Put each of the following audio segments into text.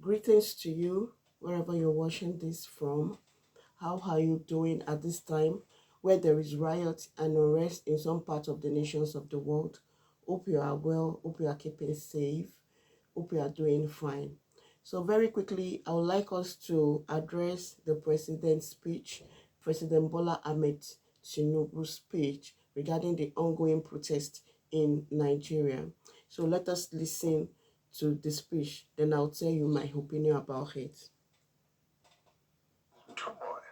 Greetings to you, wherever you're watching this from. How are you doing at this time where there is riot and unrest in some parts of the nations of the world? Hope you are well, hope you are keeping safe, hope you are doing fine. So very quickly, I would like us to address the president's speech, President Bola Ahmed Tinubu's speech regarding the ongoing protest in Nigeria. So let us listen to the speech, then I'll tell you my opinion about it. Turmoil,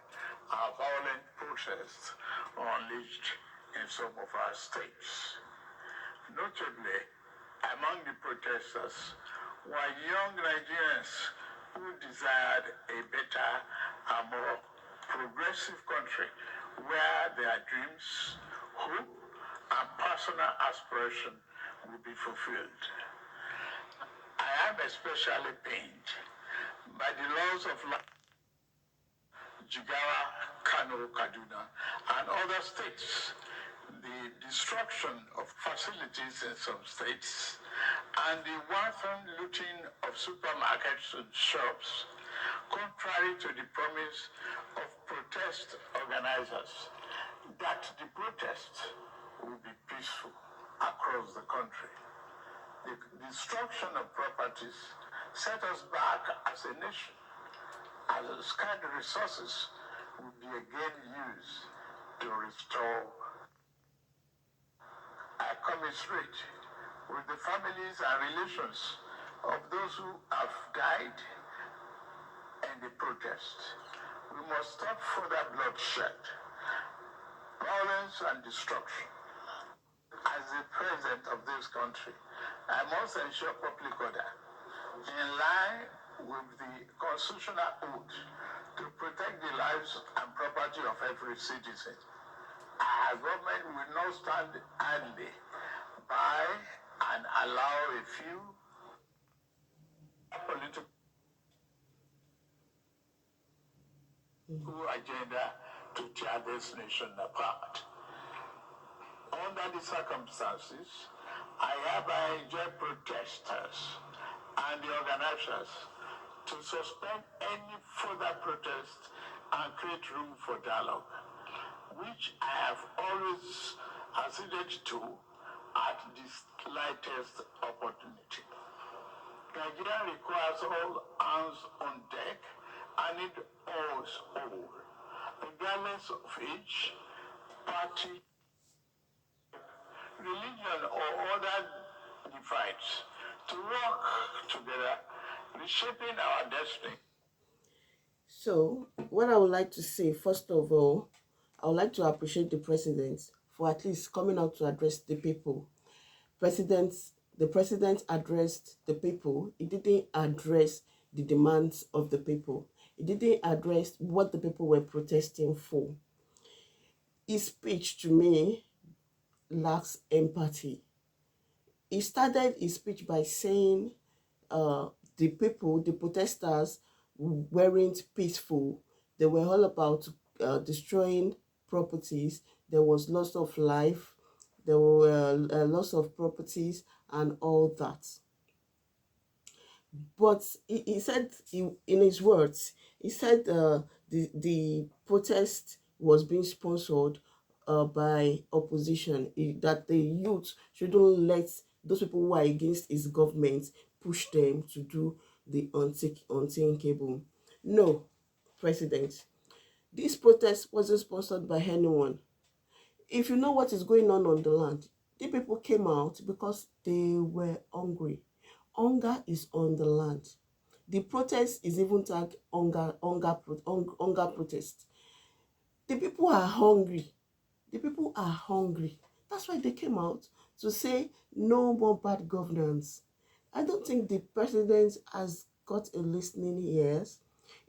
our violent protests unleashed in some of our states. Notably, among the protesters were young Nigerians who desired a better and more progressive country where their dreams, hope, and personal aspiration will be fulfilled. I am especially pained by the loss of life Jigawa, Kano, Kaduna, and other states, the destruction of facilities in some states, and the wanton looting of supermarkets and shops, contrary to the promise of protest organizers that the protest will be peaceful across the country. The destruction of properties set us back as a nation, as scarce resources will be again used to restore. I commiserate with the families and relations of those who have died in the protest. We must stop further bloodshed, violence, and destruction. As the president of this country, I must ensure public order in line with the constitutional oath to protect the lives and property of every citizen. Our government will not stand idly by and allow a few political agenda to tear this nation apart. Under the circumstances, I hereby enjoin protesters and the organizers to suspend any further protest and create room for dialogue, which I have always acceded to at the slightest opportunity. Nigeria requires all hands on deck and it owes all, regardless of age, party, religion, or other divides, to work together, reshaping our destiny. So, what I would like to say, first of all, I would like to appreciate the president for at least coming out to address the people. The president addressed the people. He didn't address the demands of the people. He didn't address what the people were protesting for. His speech, to me, lacks empathy. He started his speech by saying the people, the protesters, weren't peaceful. They were all about destroying properties. There was loss of life. There were loss of properties and all that. But he said, in his words, he said the protest was being sponsored by opposition, that the youth shouldn't let those people who are against his government push them to do the unthinkable. No, President, this protest wasn't sponsored by anyone. If you know what is going on the land, the people came out because they were hungry. Hunger is on the land. The protest is even tagged hunger protest. The people are hungry. The people are hungry. That's why they came out to say no more bad governance. I don't think the president has got a listening ears.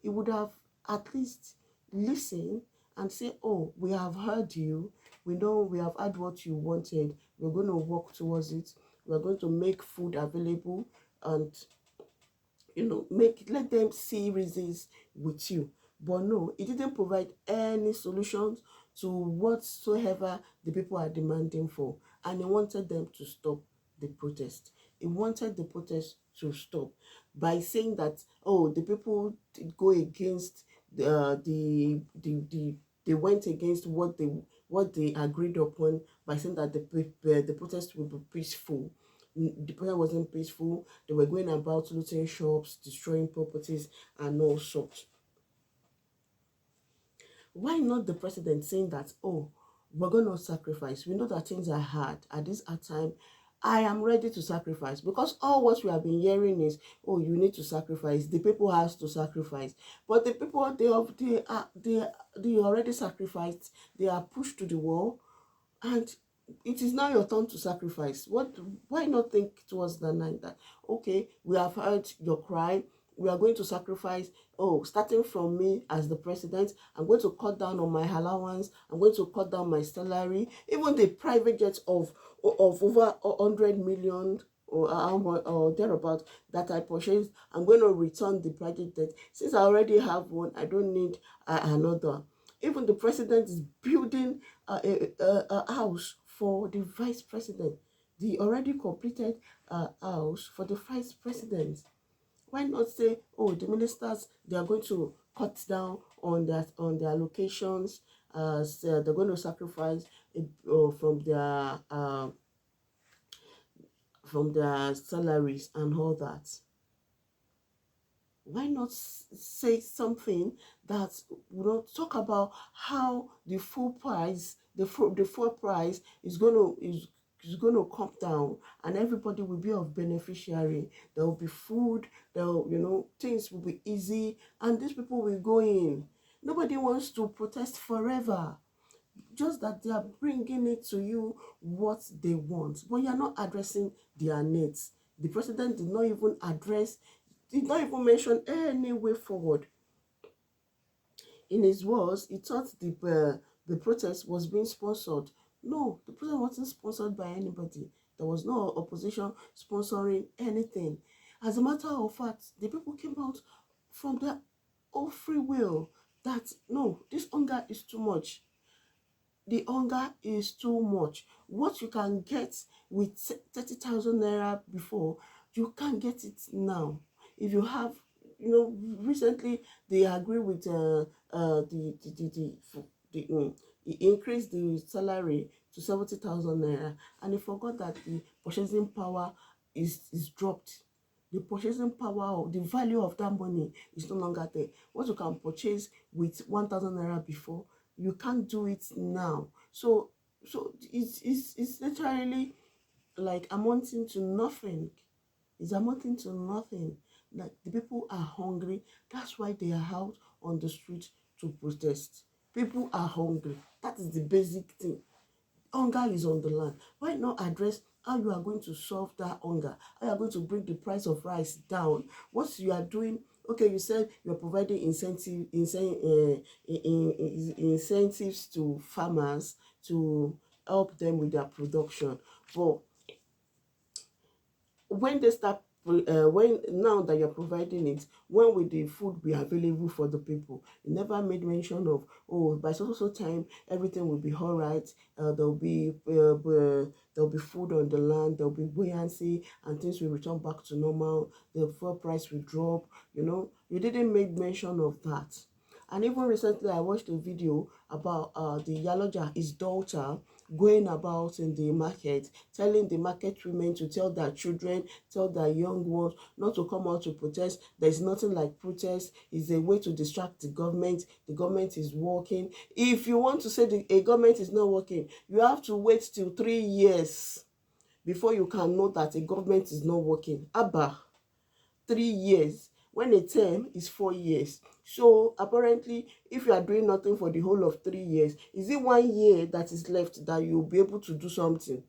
He would have at least listened and say, oh, we have heard you. We know we have had what you wanted. We're going to work towards it. We're going to make food available and, let them see reasons with you. But no, it didn't provide any solutions to whatsoever the people are demanding for. And he wanted them to stop the protest. He wanted the protest to stop by saying that, oh, the people did go against the they went against what they agreed upon by saying that the protest will be peaceful. The protest wasn't peaceful. They were going about looting shops, destroying properties, and all sorts. Why not the president saying that, oh, we're going to sacrifice? We know that things are hard. At this hard time, I am ready to sacrifice. Because all what we have been hearing is, oh, you need to sacrifice. The people has to sacrifice. But the people, they already sacrificed. They are pushed to the wall. And it is now your turn to sacrifice. Why not think towards the night that, okay, we have heard your cry, we are going to sacrifice. Oh, starting from me as the president, I'm going to cut down on my allowance, I'm going to cut down my salary, even the private jets of over 100 million or thereabout that I purchased, I'm going to return the private jet. Since I already have one, I don't need another. Even the president is building a house for the vice president, the already completed house for the vice president. Why not say, oh, the ministers, they are going to cut down on their allocations, so they're going to sacrifice from their salaries and all that. Why not say something that, talk about how the full price, the full price is going to come down, and everybody will be of beneficiary. There will be food. There will, things will be easy, and these people will go in. Nobody wants to protest forever. Just that they are bringing it to you what they want, but you are not addressing their needs. The president did not even mention any way forward. In his words, he thought the protest was being sponsored. No, the protest wasn't sponsored by anybody. There was no opposition sponsoring anything. As a matter of fact, the people came out from their own free will that, no, this hunger is too much. The hunger is too much. What you can get with 30,000 naira before, you can't get it now. If you have, recently they agree with he increased the salary to 70,000 naira, and they forgot that the purchasing power is dropped. The purchasing power of the value of that money is no longer there. What you can purchase with 1,000 naira before, you can't do it now. So it's literally like amounting to nothing. It's amounting to nothing. Like, the people are hungry. That's why they are out on the street to protest. People are hungry. That is the basic thing. Hunger is on the land. Why not address how you are going to solve that hunger? How you are going to bring the price of rice down? What you are doing? Okay, you said you're providing incentives to farmers to help them with their production. But when they start when now that you're providing it, when will the food be available for the people? You never made mention of, oh, by so time everything will be all right. There'll be food on the land, there'll be buoyancy, and things will return back to normal. The fuel price will drop. You didn't make mention of that. And even recently, I watched a video about the Yaloja, his daughter, going about in the market, telling the market women to tell their children, tell their young ones not to come out to protest. There's nothing like protest. It's a way to distract the government. The government is working. If you want to say a government is not working, you have to wait till 3 years before you can know that a government is not working. Abba. 3 years, when a term is 4 years. So apparently, if you are doing nothing for the whole of 3 years, is it 1 year that is left that you'll be able to do something?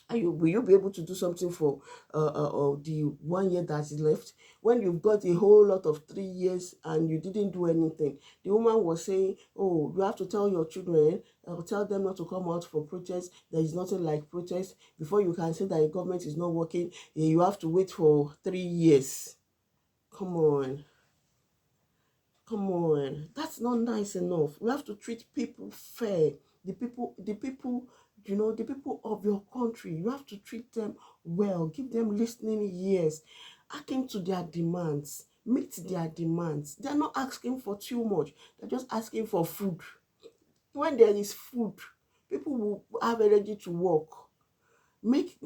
And will you be able to do something for the 1 year that is left, when you've got a whole lot of 3 years and you didn't do anything? The woman was saying, oh, you have to tell your children, tell them not to come out for protest. There is nothing like protest. Before you can say that the government is not working, you have to wait for 3 years. Come on. Come on, that's not nice enough. We have to treat people fair. The people the people of your country. You have to treat them well, give them listening ears, attend to their demands, meet their demands. They're not asking for too much, they're just asking for food. When there is food, people will have energy to work. Make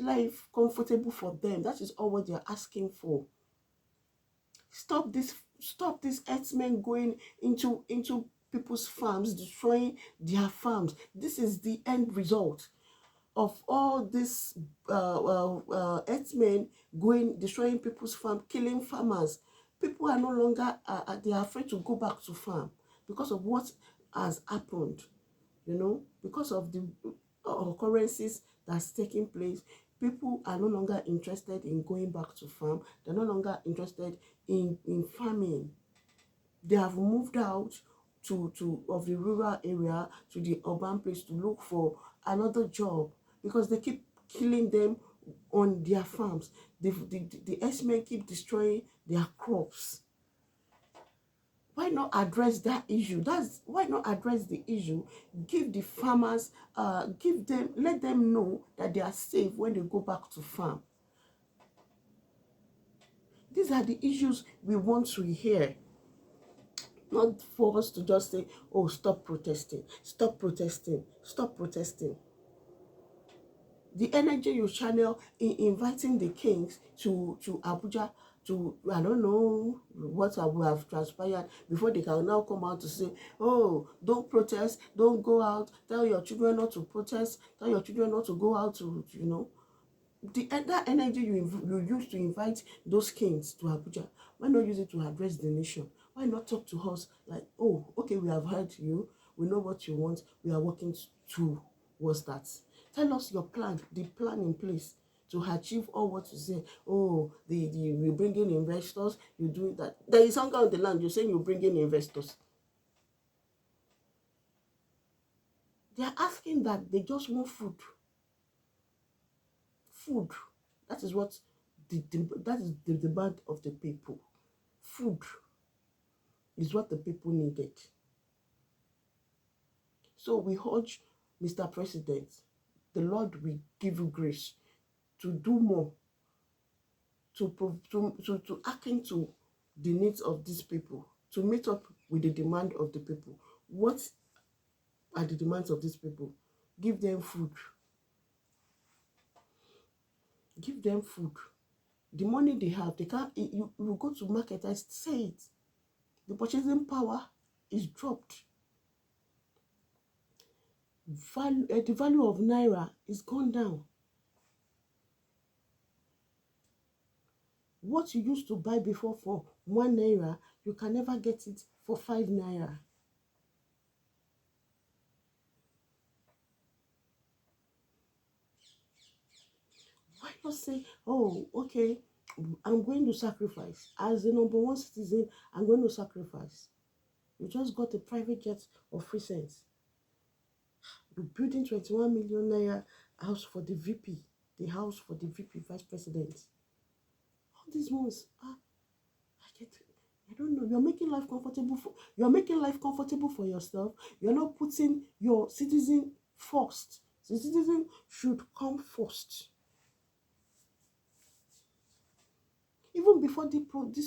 life comfortable for them. That is all what they're asking for. Stop this herdsmen going into people's farms, destroying their farms. This is the end result of all this herdsmen going destroying people's farm, killing farmers. People are no longer they are afraid to go back to farm because of what has happened. Because of the occurrences that's taking place. People are no longer interested in going back to farm. They're no longer interested in farming. They have moved out to of the rural area to the urban place to look for another job because they keep killing them on their farms. The herdsmen keep destroying their crops. Why not address that issue? Why not address the issue? Give the farmers, let them know that they are safe when they go back to farm. These are the issues we want to hear. Not for us to just say, oh, stop protesting, stop protesting, stop protesting. The energy you channel in inviting the kings to Abuja to, I don't know what will have transpired before they can now come out to say, oh, don't protest, don't go out, tell your children not to protest, tell your children not to go out to, that energy you use to invite those kings to Abuja, why not use it to address the nation? Why not talk to us like, oh, okay, we have heard you, we know what you want, we are working towards that. Tell us your plan, the plan in place to achieve all what you say. Oh, you bring in investors, you do that. There is hunger on the land, you're saying you bring in investors. They are asking that, they just want food. Food. That is what that is the demand of the people. Food is what the people needed. So we urge Mr. President, the Lord will give you grace to do more, to attend to the needs of these people, to meet up with the demand of the people. What are the demands of these people? Give them food. Give them food. The money they have, they can't. You go to market, I say it. The purchasing power is dropped. The value of naira is gone down. What you used to buy before for 1 naira, you can never get it for 5 naira. Why not say, oh, okay, I'm going to sacrifice. As the number one citizen, I'm going to sacrifice. You just got a private jet of free cents. You're building 21 million naira house for the VP, the house for the VP vice president. All these ones, I don't know. You're making life comfortable for yourself. You're not putting your citizen first. The citizen should come first. Even before this